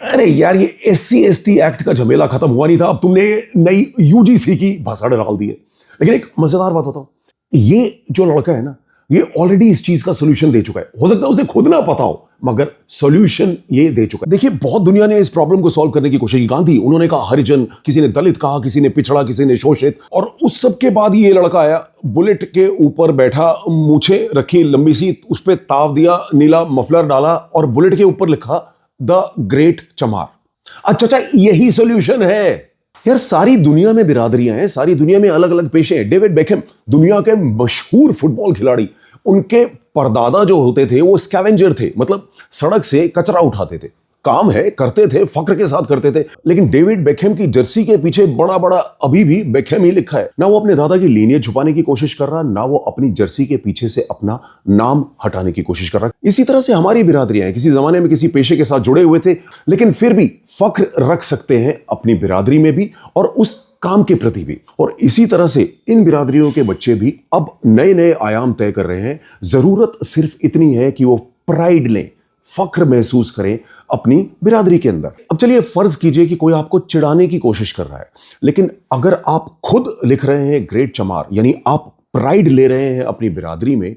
अरे यार, ये SC/ST एक्ट का झमेला खत्म हुआ नहीं था, अब तुमने नई UGC की भाषण डाल दी है। लेकिन एक मजेदार बात बताओ, ये जो लड़का है ना, ये ऑलरेडी इस चीज का सोल्यूशन दे चुका है। हो सकता है उसे खुद ना पता हो, मगर सोल्यूशन ये दे चुका है। देखिए, बहुत दुनिया ने इस प्रॉब्लम को सॉल्व करने की कोशिश की। गांधी, उन्होंने कहा हरिजन, किसी ने दलित कहा, किसी ने पिछड़ा, किसी ने शोषित, और उस सब के बाद ये लड़का आया, बुलेट के ऊपर बैठा, मूछें रखी लंबी सी, उस पर ताव दिया, नीला मफलर डाला और बुलेट के ऊपर लिखा द ग्रेट चमार। अच्छा, यही सोल्यूशन है यार। सारी दुनिया में बिरादरियां हैं, सारी दुनिया में अलग अलग पेशे हैं। डेविड बेकहम, दुनिया के मशहूर फुटबॉल खिलाड़ी, उनके परदादा जो होते थे वो स्कैवेंजर थे, मतलब सड़क से कचरा उठाते थे। काम है, करते थे, फक्र के साथ करते थे। लेकिन डेविड बेकहम की जर्सी के पीछे बड़ा बड़ा अभी भी बेकहम ही लिखा है। ना वो अपने दादा की लीनियज छुपाने की कोशिश कर रहा, ना वो अपनी जर्सी के पीछे से अपना नाम हटाने की कोशिश कर रहा। इसी तरह से हमारी बिरादरियां हैं, किसी जमाने में किसी पेशे के साथ जुड़े हुए थे, लेकिन फिर भी फक्र रख सकते हैं अपनी बिरादरी में भी और उस काम के प्रति भी। और इसी तरह से इन बिरादरियों के बच्चे भी अब नए नए आयाम तय कर रहे हैं। जरूरत सिर्फ इतनी है कि वो प्राइड लें, फख्र महसूस करें अपनी बिरादरी के अंदर। अब चलिए, फर्ज कीजिए कि कोई आपको चिढ़ाने की कोशिश कर रहा है, लेकिन अगर आप खुद लिख रहे हैं ग्रेट चमार, यानी आप प्राइड ले रहे हैं अपनी बिरादरी में,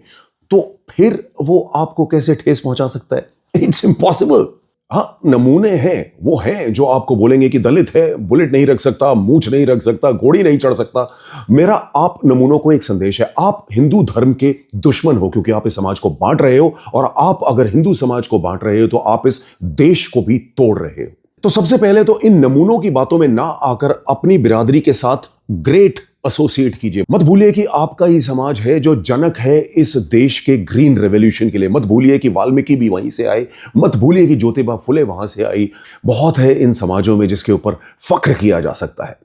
तो फिर वो आपको कैसे ठेस पहुंचा सकता है? It's impossible. हाँ, नमूने हैं, वो हैं जो आपको बोलेंगे कि दलित है, बुलेट नहीं रख सकता, मूछ नहीं रख सकता, घोड़ी नहीं चढ़ सकता। मेरा आप नमूनों को एक संदेश है, आप हिंदू धर्म के दुश्मन हो क्योंकि आप इस समाज को बांट रहे हो, और आप अगर हिंदू समाज को बांट रहे हो तो आप इस देश को भी तोड़ रहे हो। तो सबसे पहले तो इन नमूनों की बातों में ना आकर अपनी बिरादरी के साथ ग्रेट एसोसिएट कीजिए। मत भूलिए कि आपका ही समाज है जो जनक है इस देश के ग्रीन रेवोल्यूशन के लिए। मत भूलिए कि वाल्मीकि भी वहीं से आए, मत भूलिए कि ज्योतिबा फुले वहां से आई। बहुत है इन समाजों में जिसके ऊपर फख्र किया जा सकता है।